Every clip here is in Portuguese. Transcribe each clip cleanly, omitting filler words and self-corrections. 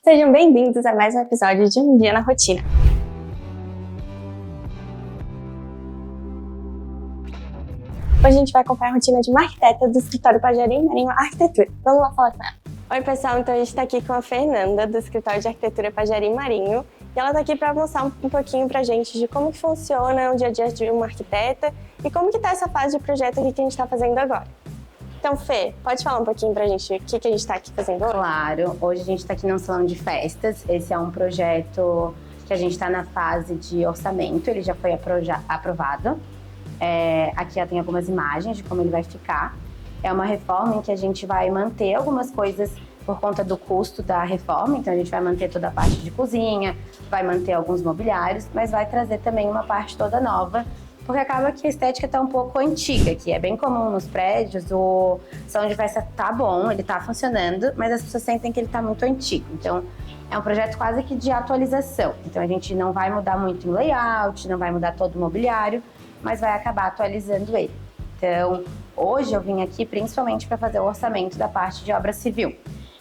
Sejam bem-vindos a mais um episódio de Um Dia na Rotina. Hoje a gente vai acompanhar a rotina de uma arquiteta do escritório Pajarim Marinho Arquitetura. Vamos lá falar com ela. Oi pessoal, então a gente está aqui com a Fernanda do escritório de arquitetura Pajarim Marinho e ela está aqui para mostrar um pouquinho pra gente de como que funciona o dia a dia de uma arquiteta e como que tá essa fase de projeto aqui que a gente está fazendo agora. Então, Fê, pode falar um pouquinho pra gente o que a gente está aqui fazendo hoje? Claro, hoje a gente está aqui num salão de festas. Esse é um projeto que a gente está na fase de orçamento, ele já foi aprovado. Aqui tem algumas imagens de como ele vai ficar. É uma reforma em que a gente vai manter algumas coisas por conta do custo da reforma, então a gente vai manter toda a parte de cozinha, vai manter alguns mobiliários, mas vai trazer também uma parte toda nova, porque acaba que a estética está um pouco antiga, que é bem comum nos prédios, o salão de festa tá bom, ele tá funcionando, mas as pessoas sentem que ele tá muito antigo. Então, é um projeto quase que de atualização. Então, a gente não vai mudar muito em layout, não vai mudar todo o mobiliário, mas vai acabar atualizando ele. Então, hoje eu vim aqui principalmente para fazer o orçamento da parte de obra civil,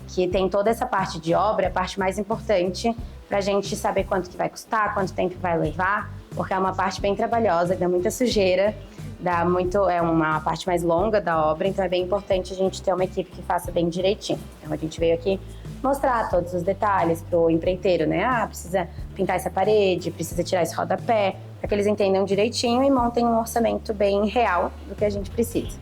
que tem toda essa parte de obra, a parte mais importante para a gente saber quanto que vai custar, quanto tempo vai levar, porque é uma parte bem trabalhosa, dá muita sujeira, é uma parte mais longa da obra, então é bem importante a gente ter uma equipe que faça bem direitinho. Então a gente veio aqui mostrar todos os detalhes pro empreiteiro, né? Precisa pintar essa parede, precisa tirar esse rodapé, para que eles entendam direitinho e montem um orçamento bem real do que a gente precisa.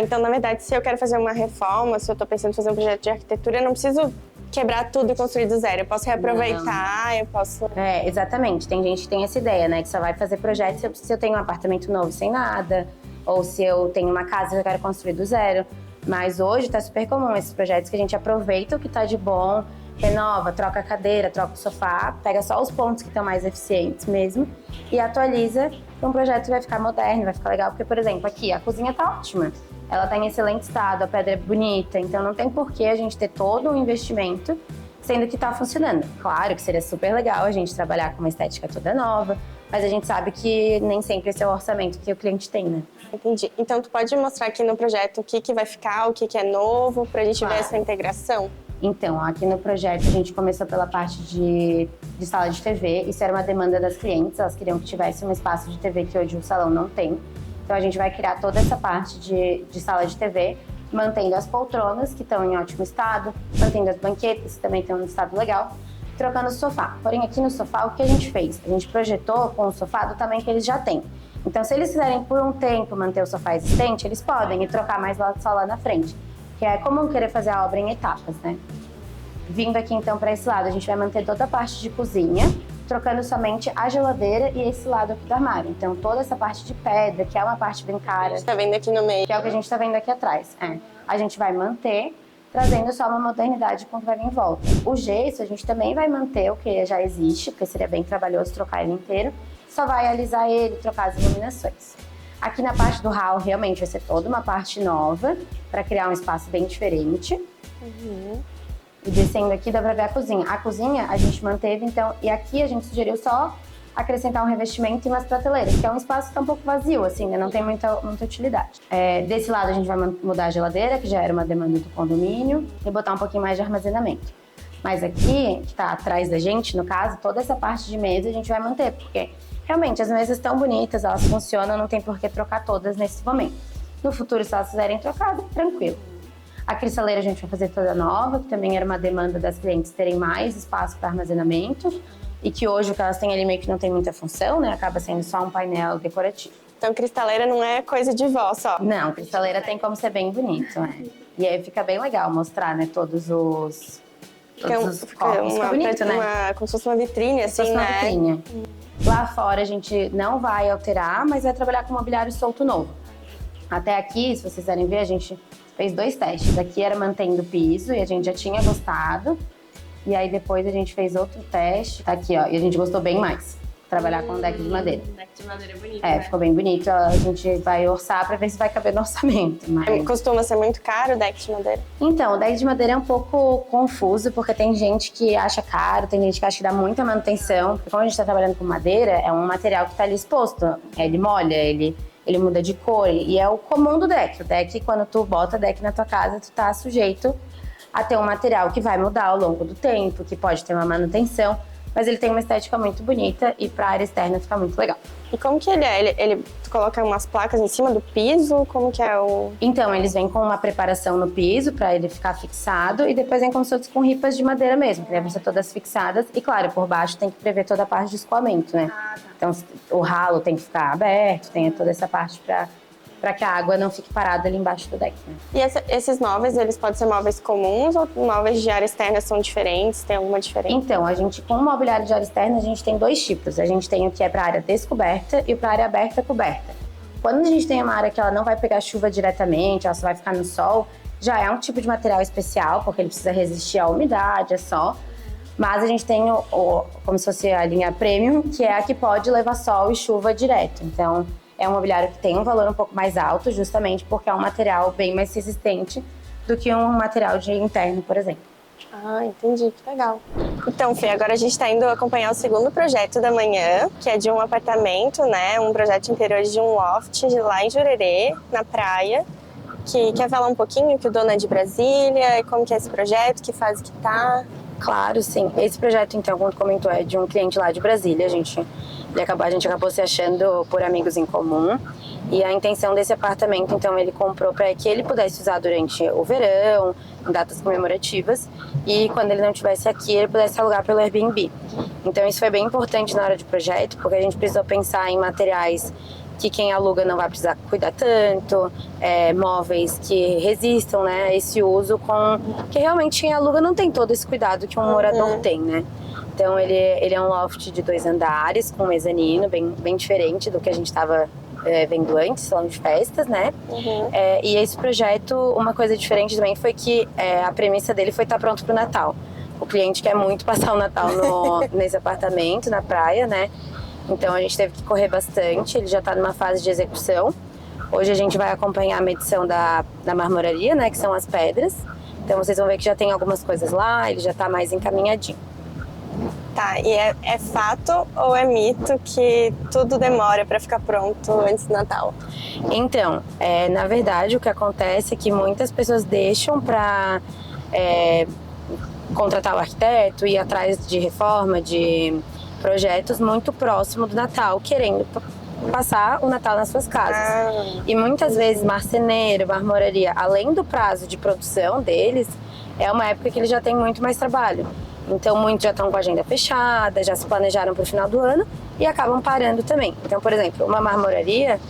Então na verdade, se eu quero fazer uma reforma, se eu tô pensando em fazer um projeto de arquitetura, eu não preciso quebrar tudo e construir do zero. Eu posso reaproveitar, eu posso... Exatamente. Tem gente que tem essa ideia, né? Que só vai fazer projeto se eu tenho um apartamento novo sem nada, ou se eu tenho uma casa que eu quero construir do zero. Mas hoje tá super comum esses projetos que a gente aproveita o que tá de bom, renova, troca a cadeira, troca o sofá, pega só os pontos que estão mais eficientes mesmo e atualiza. Então o projeto vai ficar moderno, vai ficar legal. Porque, por exemplo, aqui a cozinha tá ótima. Ela tá em excelente estado, a pedra é bonita, então não tem por que a gente ter todo um investimento sendo que tá funcionando. Claro que seria super legal a gente trabalhar com uma estética toda nova, mas a gente sabe que nem sempre esse é o orçamento que o cliente tem, né? Entendi. Então tu pode mostrar aqui no projeto o que vai ficar, o que é novo, pra gente ver essa integração? Então, aqui no projeto a gente começou pela parte de sala de TV. Isso era uma demanda das clientes, elas queriam que tivesse um espaço de TV que hoje o salão não tem. Então a gente vai criar toda essa parte de sala de TV, mantendo as poltronas, que estão em ótimo estado, mantendo as banquetas, que também estão em estado legal, trocando o sofá. Porém, aqui no sofá, o que a gente fez? A gente projetou com o sofá do tamanho que eles já têm. Então, se eles quiserem por um tempo manter o sofá existente, eles podem e trocar mais só lá na frente. Que é comum querer fazer a obra em etapas, né? Vindo aqui então para esse lado, a gente vai manter toda a parte de cozinha, trocando somente a geladeira e esse lado aqui do armário. Então toda essa parte de pedra, que é uma parte bem cara. A gente tá vendo aqui no meio. Que é o que a gente tá vendo aqui atrás. A gente vai manter, trazendo só uma modernidade com o que vai vir em volta. O gesso a gente também vai manter o que já existe, porque seria bem trabalhoso trocar ele inteiro. Só vai alisar ele, trocar as iluminações. Aqui na parte do hall realmente vai ser toda uma parte nova, para criar um espaço bem diferente. E descendo aqui dá pra ver a cozinha. A cozinha a gente manteve, então, e aqui a gente sugeriu só acrescentar um revestimento e umas prateleiras, que é um espaço que tá um pouco vazio, assim, né? Não tem muita utilidade. Desse lado a gente vai mudar a geladeira, que já era uma demanda do condomínio, e botar um pouquinho mais de armazenamento. Mas aqui, que tá atrás da gente, no caso, toda essa parte de mesa a gente vai manter, porque realmente as mesas estão bonitas, elas funcionam, não tem por que trocar todas nesse momento. No futuro, se elas quiserem trocar, tranquilo. A cristaleira a gente vai fazer toda nova, que também era uma demanda das clientes terem mais espaço para armazenamento e que hoje o que elas têm ali meio que não tem muita função, né? Acaba sendo só um painel decorativo. Então cristaleira não é coisa de vó só? Não, cristaleira tem como ser bem bonito, né? E aí fica bem legal mostrar, né, todos os copos. Fica bonito, né? Como se fosse uma vitrine, assim, né? Uma vitrine. Lá fora a gente não vai alterar, mas vai trabalhar com mobiliário solto novo. Até aqui, se vocês quiserem ver, a gente fez 2 testes. Aqui era mantendo o piso e a gente já tinha gostado. E aí depois a gente fez outro teste. Tá aqui, ó, e a gente gostou bem mais. Trabalhar com deck de madeira. Deck de madeira é bonito, né? Ficou bem bonito. A gente vai orçar pra ver se vai caber no orçamento. Mas... Costuma ser muito caro o deck de madeira? Então, o deck de madeira é um pouco confuso, porque tem gente que acha caro, tem gente que acha que dá muita manutenção. Porque como a gente tá trabalhando com madeira, é um material que tá ali exposto. Ele molha, ele muda de cor. E é o comum do deck. O deck, quando tu bota deck na tua casa, tu tá sujeito a ter um material que vai mudar ao longo do tempo, que pode ter uma manutenção, mas ele tem uma estética muito bonita e para a área externa fica muito legal. E como que ele é? Tu coloca umas placas em cima do piso? Como que é o... Então, eles vêm com uma preparação no piso para ele ficar fixado e depois vem como se fosse com ripas de madeira mesmo, que devem ser todas fixadas. E claro, por baixo tem que prever toda a parte de escoamento, né? Então, o ralo tem que ficar aberto, tem toda essa parte para que a água não fique parada ali embaixo do deck, né? E esses móveis, eles podem ser móveis comuns ou móveis de área externa são diferentes? Tem alguma diferença? Então, a gente, com o mobiliário de área externa, a gente tem dois tipos. A gente tem o que é para área descoberta e para área aberta coberta. Quando a gente tem uma área que ela não vai pegar chuva diretamente, ela só vai ficar no sol, já é um tipo de material especial, porque ele precisa resistir à umidade, é só. Mas a gente tem como se fosse a linha premium, que é a que pode levar sol e chuva direto. Então, é um mobiliário que tem um valor um pouco mais alto, justamente porque é um material bem mais resistente do que um material de interno, por exemplo. Ah, entendi, que legal. Então, Fê, agora a gente está indo acompanhar o segundo projeto da manhã, que é de um apartamento, né? Um projeto interior de um loft lá em Jurerê, na praia. Que quer falar um pouquinho que o dono é de Brasília, e como que é esse projeto, que fase que tá? Claro, sim. Esse projeto, então, como tu comentou, é de um cliente lá de Brasília. A gente acabou se achando por amigos em comum. E a intenção desse apartamento, então, ele comprou para que ele pudesse usar durante o verão, em datas comemorativas. E quando ele não estivesse aqui, ele pudesse alugar pelo Airbnb. Então, isso foi bem importante na hora de projeto, porque a gente precisou pensar em materiais que quem aluga não vai precisar cuidar tanto, móveis que resistam, né, a esse uso, que realmente quem aluga não tem todo esse cuidado que um morador tem, né? Então ele é um loft de 2 andares, com mezanino, bem diferente do que a gente estava vendo antes, salão de festas, né? E esse projeto, uma coisa diferente também foi que a premissa dele foi estar pronto para o Natal. O cliente quer muito passar o Natal nesse apartamento, na praia, né? Então a gente teve que correr bastante, ele já está numa fase de execução. Hoje a gente vai acompanhar a medição da marmoraria, né, que são as pedras. Então vocês vão ver que já tem algumas coisas lá, ele já está mais encaminhadinho. Tá, e é fato ou é mito que tudo demora para ficar pronto antes do Natal? Então, na verdade o que acontece é que muitas pessoas deixam para contratar o arquiteto, ir atrás de reforma, de projetos muito próximo do Natal, querendo passar o Natal nas suas casas. E muitas vezes marceneiro, marmoraria, além do prazo de produção deles, é uma época que eles já têm muito mais trabalho. Então muitos já estão com a agenda fechada, já se planejaram para o final do ano e acabam parando também. Então, por exemplo, uma marmoraria,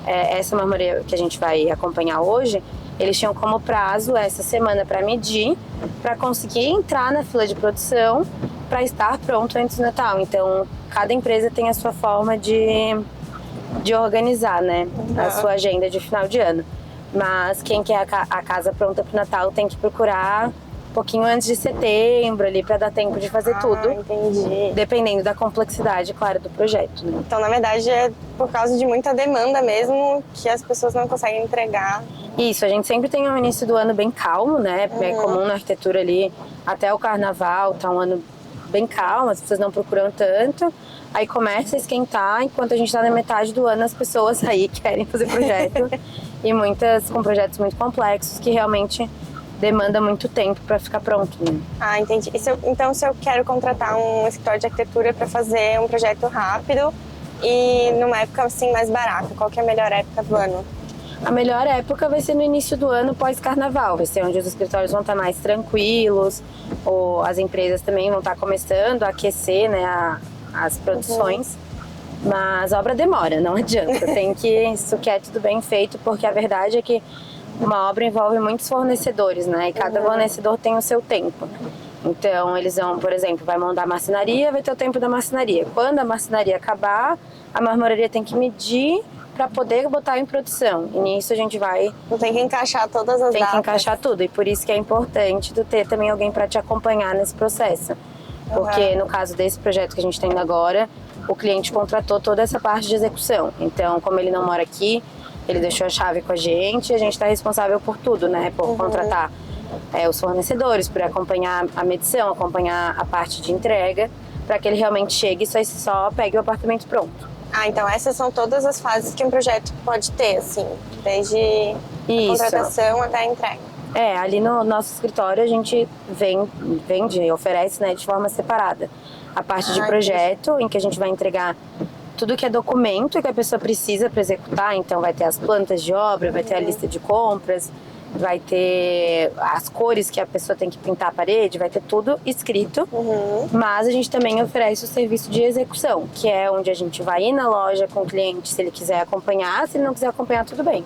essa marmoraria que a gente vai acompanhar hoje, eles tinham como prazo essa semana para medir, para conseguir entrar na fila de produção, para estar pronto antes do Natal. Então, cada empresa tem a sua forma de organizar, né, a sua agenda de final de ano. Mas quem quer a casa pronta para o Natal tem que procurar um pouquinho antes de setembro ali, para dar tempo de fazer tudo. Entendi. Dependendo da complexidade, claro, do projeto, né? Então, na verdade, é por causa de muita demanda mesmo que as pessoas não conseguem entregar. Isso, a gente sempre tem um início do ano bem calmo, né? É comum na arquitetura ali, até o carnaval, tá um ano bem calmo, as pessoas não procuram tanto. Aí começa a esquentar, enquanto a gente tá na metade do ano, as pessoas aí querem fazer projeto. E muitas com projetos muito complexos que realmente demanda muito tempo para ficar pronto, né? Ah, entendi. Então, se eu quero contratar um escritório de arquitetura para fazer um projeto rápido e numa época assim mais barata, qual que é a melhor época do ano? A melhor época vai ser no início do ano pós-carnaval, vai ser onde os escritórios vão estar mais tranquilos, ou as empresas também vão estar começando a aquecer, né, as produções. Mas a obra demora, não adianta. Isso quer tudo bem feito, porque a verdade é que uma obra envolve muitos fornecedores, né? E cada fornecedor tem o seu tempo. Então, eles vão, por exemplo, vai montar a marcenaria, vai ter o tempo da marcenaria. Quando a marcenaria acabar, a marmoraria tem que medir para poder botar em produção. E nisso a gente vai... Tem que encaixar todas as datas. Tem que encaixar tudo. E por isso que é importante tu ter também alguém para te acompanhar nesse processo. Porque no caso desse projeto que a gente tem agora, o cliente contratou toda essa parte de execução. Então, como ele não mora aqui, ele deixou a chave com a gente e a gente está responsável por tudo, né? Por contratar os fornecedores, por acompanhar a medição, acompanhar a parte de entrega, para que ele realmente chegue e só pegue o apartamento pronto. Ah, então essas são todas as fases que um projeto pode ter, assim, desde a contratação até a entrega. Ali no nosso escritório a gente vende e oferece, né, de forma separada. A parte de projeto, em que a gente vai entregar tudo que é documento que a pessoa precisa para executar. Então vai ter as plantas de obra, vai ter a lista de compras, vai ter as cores que a pessoa tem que pintar a parede, vai ter tudo escrito. Mas a gente também oferece o serviço de execução, que é onde a gente vai ir na loja com o cliente, se ele quiser acompanhar, se ele não quiser acompanhar, tudo bem.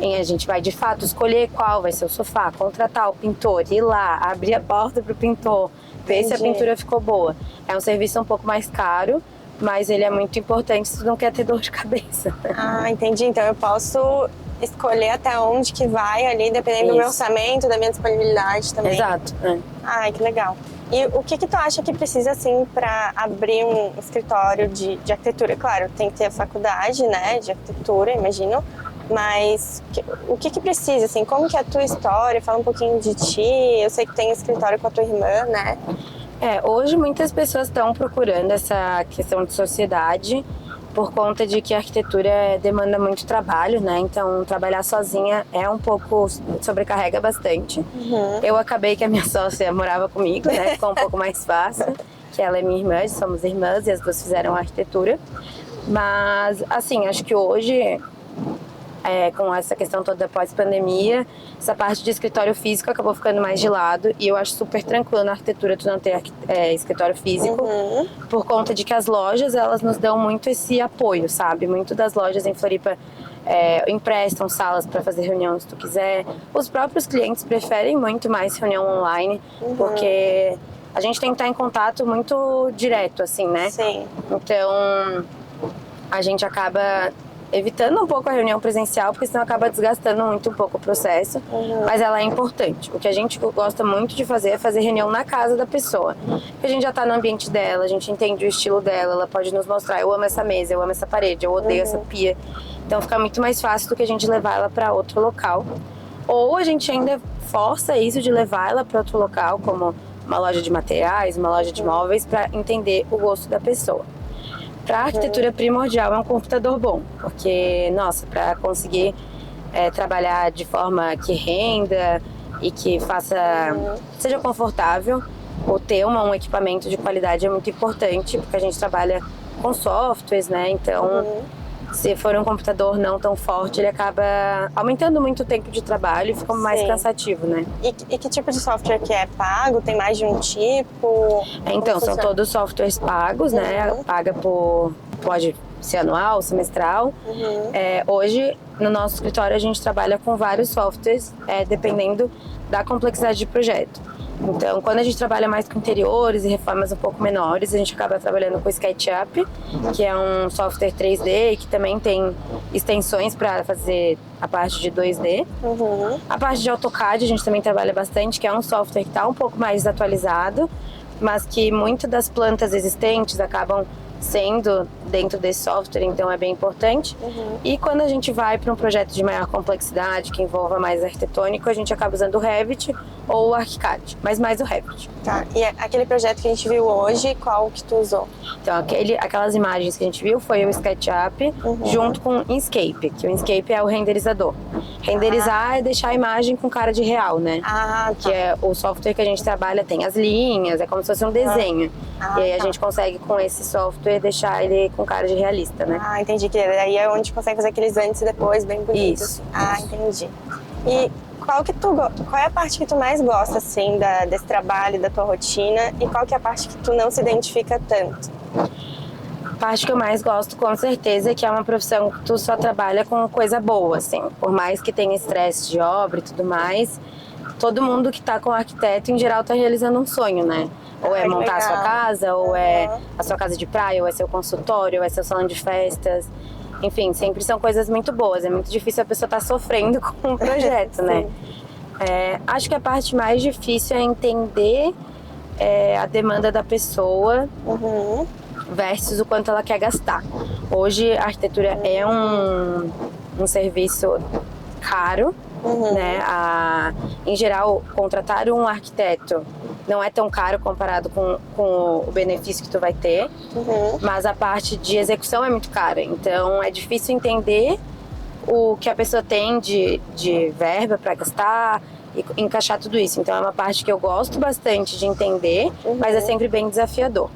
E a gente vai de fato escolher qual vai ser o sofá, contratar o pintor, ir lá, abrir a porta pro pintor, ver se a pintura ficou boa. É um serviço um pouco mais caro, mas ele é muito importante se tu não quer ter dor de cabeça. Ah, entendi. Então eu posso escolher até onde que vai ali, dependendo do meu orçamento, da minha disponibilidade também. Exato. Ai, que legal. E o que tu acha que precisa, assim, para abrir um escritório de arquitetura? Claro, tem que ter a faculdade, né, de arquitetura, imagino. Mas o que precisa, assim? Como que é a tua história? Fala um pouquinho de ti. Eu sei que tem escritório com a tua irmã, né? Hoje muitas pessoas estão procurando essa questão de sociedade por conta de que a arquitetura demanda muito trabalho, né? Então, trabalhar sozinha é um pouco... sobrecarrega bastante. Eu acabei que a minha sócia morava comigo, né? Ficou um pouco mais fácil, que ela é minha irmã, somos irmãs e as duas fizeram arquitetura. Mas, assim, acho que hoje... com essa questão toda pós-pandemia, essa parte de escritório físico acabou ficando mais de lado, e eu acho super tranquilo na arquitetura tu não ter escritório físico, por conta de que as lojas, elas nos dão muito esse apoio, sabe? Muito das lojas em Floripa emprestam salas para fazer reunião se tu quiser. Os próprios clientes preferem muito mais reunião online, porque a gente tem que estar em contato muito direto, assim, né? Sim. Então, a gente acaba evitando um pouco a reunião presencial, porque senão acaba desgastando muito um pouco o processo, mas ela é importante. O que a gente gosta muito de fazer é fazer reunião na casa da pessoa. Porque a gente já está no ambiente dela, a gente entende o estilo dela, ela pode nos mostrar, eu amo essa mesa, eu amo essa parede, eu odeio essa pia. Então fica muito mais fácil do que a gente levar ela para outro local. Ou a gente ainda força isso de levar ela para outro local, como uma loja de materiais, uma loja de móveis, para entender o gosto da pessoa. Para a arquitetura primordial é um computador bom, porque, nossa, para conseguir trabalhar de forma que renda e que seja confortável, ou ter um equipamento de qualidade é muito importante, porque a gente trabalha com softwares, né? Então, se for um computador não tão forte, ele acaba aumentando muito o tempo de trabalho e fica mais cansativo, né? E que tipo de software que é pago? Tem mais de um tipo? Então, são todos softwares pagos, né? Pode ser anual, semestral. Hoje, no nosso escritório, a gente trabalha com vários softwares, dependendo da complexidade de projeto. Então, quando a gente trabalha mais com interiores e reformas um pouco menores, a gente acaba trabalhando com o SketchUp, que é um software 3D e que também tem extensões para fazer a parte de 2D. A parte de AutoCAD a gente também trabalha bastante, que é um software que está um pouco mais desatualizado, mas que muitas das plantas existentes acabam sendo dentro desse software, então é bem importante. E quando a gente vai para um projeto de maior complexidade, que envolva mais arquitetônico, a gente acaba usando o Revit ou o ArchiCAD, mas mais o Revit. Tá, e aquele projeto que a gente viu hoje, qual que tu usou? Então, aquelas imagens que a gente viu foi o SketchUp junto com o Inkscape, que o Inkscape é o renderizador. Renderizar é deixar a imagem com cara de real, né? Que é o software que a gente trabalha, tem as linhas, é como se fosse um desenho. E aí a gente consegue, com esse software, deixar ele com cara de realista, né? Entendi. Que aí é onde consegue fazer aqueles antes e depois bem bonitos. Isso. Entendi. E qual é a parte que tu mais gosta, assim, desse trabalho, da tua rotina? E qual que é a parte que tu não se identifica tanto? A parte que eu mais gosto, com certeza, é que é uma profissão que tu só trabalha com coisa boa, assim. Por mais que tenha estresse de obra e tudo mais, todo mundo que tá com arquiteto, em geral, tá realizando um sonho, né? Ou é montar a sua casa, ou é a sua casa de praia, ou é seu consultório, ou é seu salão de festas. Enfim, sempre são coisas muito boas. É muito difícil a pessoa estar sofrendo com o projeto, né? Acho que a parte mais difícil é entender a demanda da pessoa versus o quanto ela quer gastar. Hoje, a arquitetura é um serviço caro, né? Em geral, contratar um arquiteto não é tão caro comparado com o benefício que tu vai ter, mas a parte de execução é muito cara. Então, é difícil entender o que a pessoa tem de verba para gastar, e encaixar tudo isso. Então é uma parte que eu gosto bastante de entender, mas é sempre bem desafiador.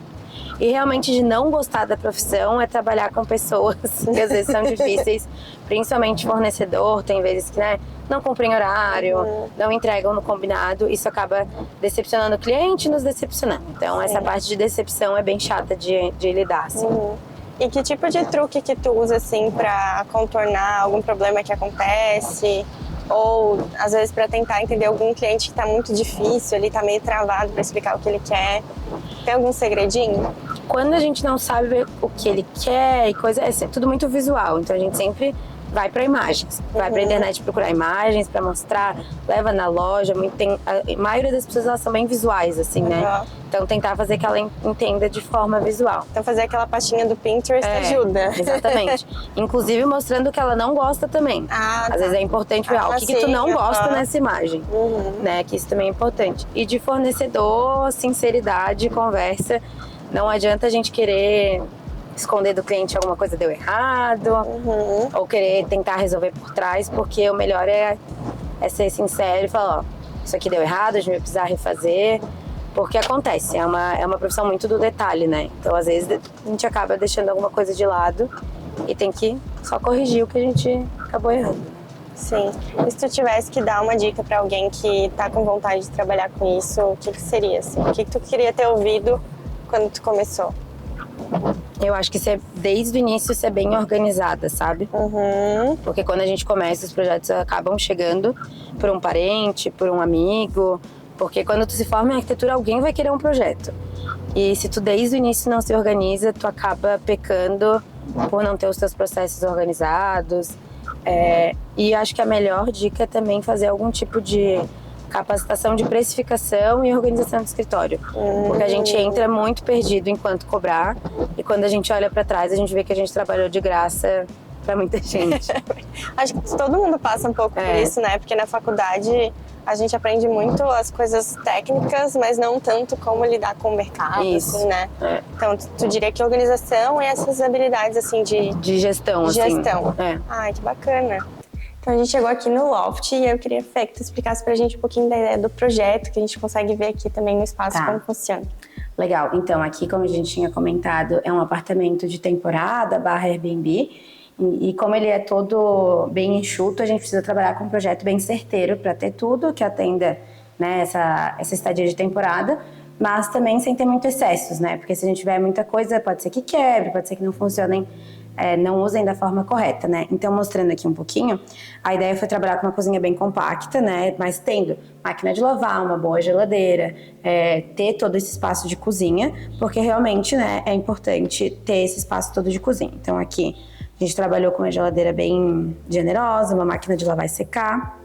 E realmente de não gostar da profissão é trabalhar com pessoas que às vezes são difíceis, principalmente fornecedor, tem vezes que não cumprem horário, não entregam no combinado, isso acaba decepcionando o cliente e nos decepcionando. Então essa parte de decepção é bem chata de lidar, assim. E que tipo de truque que tu usa, assim, pra contornar algum problema que acontece? Ou, às vezes, para tentar entender algum cliente que tá muito difícil, ele tá meio travado para explicar o que ele quer. Tem algum segredinho? Quando a gente não sabe o que ele quer e coisa, é tudo muito visual. Então a gente sempre vai para imagens, vai para internet procurar imagens para mostrar, leva na loja. A maioria das pessoas elas são bem visuais, assim, né? Então tentar fazer que ela entenda de forma visual. Então fazer aquela pastinha do Pinterest ajuda. Exatamente. Inclusive mostrando que ela não gosta também. Às vezes é importante ver o que tu não gosta nessa imagem, né? Que isso também é importante. E de fornecedor, sinceridade, conversa. Não adianta a gente querer esconder do cliente alguma coisa deu errado, ou querer tentar resolver por trás, porque o melhor é ser sincero e falar, isso aqui deu errado, a gente vai precisar refazer, porque acontece, é uma profissão muito do detalhe, né? Então, às vezes, a gente acaba deixando alguma coisa de lado e tem que só corrigir o que a gente acabou errando. Sim. E se tu tivesse que dar uma dica para alguém que tá com vontade de trabalhar com isso, o que seria, assim? O que tu queria ter ouvido quando tu começou? Eu acho que desde o início ser bem organizada, sabe? Porque quando a gente começa, os projetos acabam chegando por um parente, por um amigo. Porque quando tu se forma em arquitetura, alguém vai querer um projeto. E se tu desde o início não se organiza, tu acaba pecando por não ter os teus processos organizados. E acho que a melhor dica é também fazer algum tipo de capacitação de precificação e organização do escritório. Porque a gente entra muito perdido enquanto cobrar, e quando a gente olha para trás, a gente vê que a gente trabalhou de graça para muita gente. Acho que todo mundo passa um pouco por isso, né? Porque na faculdade a gente aprende muito as coisas técnicas, mas não tanto como lidar com o mercado, assim, né? Então, tu diria que organização e essas habilidades, assim, de gestão, assim. Ai, que bacana. Então a gente chegou aqui no Loft e eu queria, Fê, que tu explicasse pra gente um pouquinho da ideia do projeto, que a gente consegue ver aqui também no espaço como funciona. Legal. Então aqui, como a gente tinha comentado, é um apartamento de temporada / Airbnb. E como ele é todo bem enxuto, a gente precisa trabalhar com um projeto bem certeiro para ter tudo que atenda, né, essa estadia de temporada, mas também sem ter muito excessos, né? Porque se a gente tiver muita coisa, pode ser que quebre, pode ser que não funcionem, não usem da forma correta, né? Então, mostrando aqui um pouquinho, a ideia foi trabalhar com uma cozinha bem compacta, né? Mas tendo máquina de lavar, uma boa geladeira, ter todo esse espaço de cozinha, porque realmente, né, é importante ter esse espaço todo de cozinha. Então, aqui a gente trabalhou com uma geladeira bem generosa, uma máquina de lavar e secar.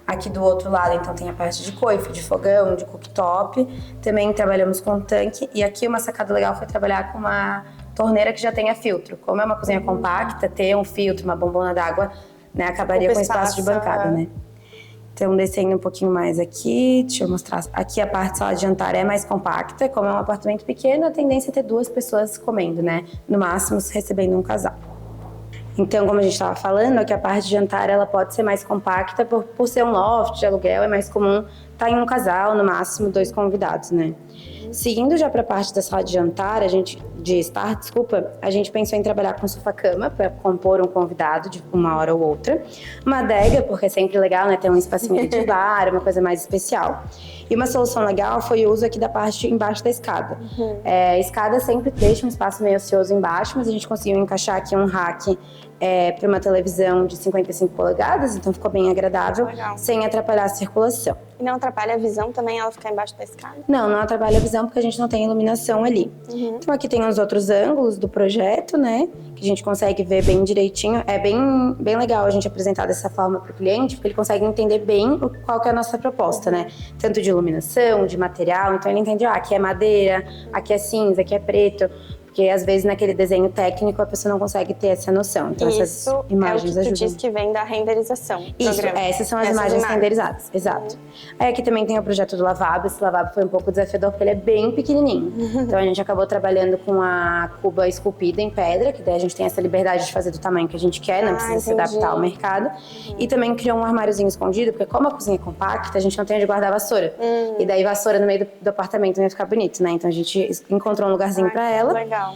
Aqui do outro lado, então, tem a parte de coifa, de fogão, de cooktop. Também trabalhamos com tanque. E aqui uma sacada legal foi trabalhar com uma torneira que já tenha filtro. Como é uma cozinha compacta, ter um filtro, uma bombona d'água, né, acabaria com espaço de bancada, né? Então, descendo um pouquinho mais aqui, deixa eu mostrar. Aqui a parte de sala de jantar é mais compacta. Como é um apartamento pequeno, a tendência é ter 2 pessoas comendo, né? No máximo, recebendo um casal. Então, como a gente estava falando, que a parte de jantar ela pode ser mais compacta por ser um loft de aluguel, é mais comum estar em um casal, no máximo 2 convidados, né? Seguindo já para a parte da sala de jantar, a gente pensou em trabalhar com sofá-cama para compor um convidado de uma hora ou outra. Uma adega, porque é sempre legal, né? Ter um espacinho de bar, uma coisa mais especial. E uma solução legal foi o uso aqui da parte embaixo da escada. A escada sempre deixa um espaço meio ocioso embaixo, mas a gente conseguiu encaixar aqui um rack para uma televisão de 55 polegadas, então ficou bem agradável, sem atrapalhar a circulação. E não atrapalha a visão também, ela ficar embaixo da escada? Não atrapalha a visão porque a gente não tem iluminação ali. Então aqui tem os outros ângulos do projeto, né, que a gente consegue ver bem direitinho. É bem legal a gente apresentar dessa forma para o cliente, porque ele consegue entender bem qual que é a nossa proposta, né, tanto de iluminação, de material. Então ele entende, aqui é madeira, aqui é cinza, aqui é preto. porque às vezes naquele desenho técnico a pessoa não consegue ter essa noção. Então Isso essas imagens é o que tu ajudam. diz que vem da renderização. Isso, programa. essas são as imagens renderizadas, exato. Aí aqui também tem o projeto do lavabo. Esse lavabo foi um pouco desafiador porque ele é bem pequenininho. Então a gente acabou trabalhando com a cuba esculpida em pedra, que daí a gente tem essa liberdade de fazer do tamanho que a gente quer, não precisa se adaptar ao mercado. E também criou um armáriozinho escondido, porque como a cozinha é compacta, a gente não tem onde guardar a vassoura. E daí vassoura no meio do apartamento não ia ficar bonito, né? Então a gente encontrou um lugarzinho pra ela. Legal.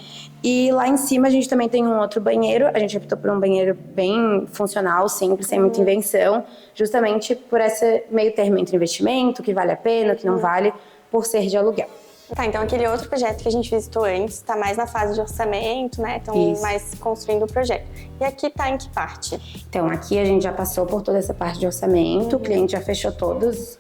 E lá em cima a gente também tem um outro banheiro. A gente optou por um banheiro bem funcional, simples, sem muita invenção, justamente por esse meio termo entre investimento, que vale a pena, que não vale, por ser de aluguel. Tá, então aquele outro projeto que a gente visitou antes tá mais na fase de orçamento, né? Estão mais construindo o projeto. E aqui tá em que parte? Então, aqui a gente já passou por toda essa parte de orçamento, o cliente já fechou todos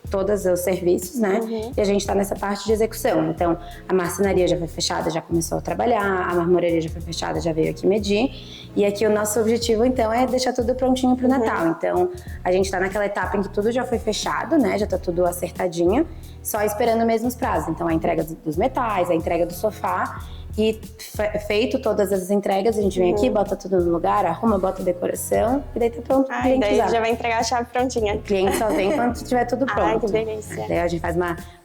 os serviços, né? E a gente tá nessa parte de execução. Então, a marcenaria já foi fechada, já começou a trabalhar, a marmoraria já foi fechada, já veio aqui medir. E aqui o nosso objetivo, então, é deixar tudo prontinho pro Natal. Então, a gente tá naquela etapa em que tudo já foi fechado, né? Já tá tudo acertadinho, só esperando mesmo os prazos. Então, a entrega dos metais, a entrega do sofá. E feito todas as entregas, a gente vem aqui, bota tudo no lugar, arruma, bota decoração e daí tá pronto pro cliente daí usar. já vai entregar a chave prontinha. O cliente só vem quando tiver tudo pronto. Ai, que delícia. Daí a gente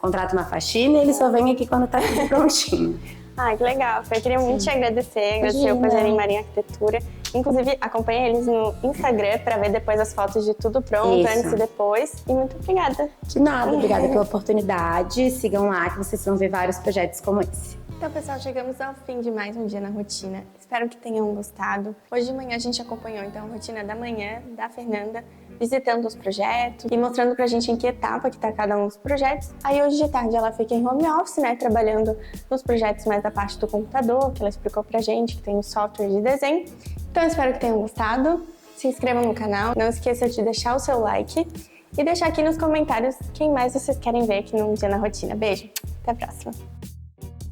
contrata uma faxina e ele só vem aqui quando tá tudo prontinho. Ai, que legal. Eu queria muito te agradecer o Pajarim Marinho Arquitetura. Inclusive, acompanha eles no Instagram para ver depois as fotos de tudo pronto, antes e depois. E muito obrigada. De nada, obrigada pela oportunidade. Sigam lá que vocês vão ver vários projetos como esse. Então, pessoal, chegamos ao fim de mais um dia na rotina. Espero que tenham gostado. Hoje de manhã a gente acompanhou então a rotina da manhã da Fernanda, visitando os projetos e mostrando pra gente em que etapa que tá cada um dos projetos. Aí hoje de tarde ela fica em home office, né, trabalhando nos projetos mais da parte do computador, que ela explicou pra gente, que tem o software de desenho. Então, eu espero que tenham gostado. Se inscrevam no canal, não esqueça de deixar o seu like e deixar aqui nos comentários quem mais vocês querem ver aqui no Dia na Rotina. Beijo, até a próxima!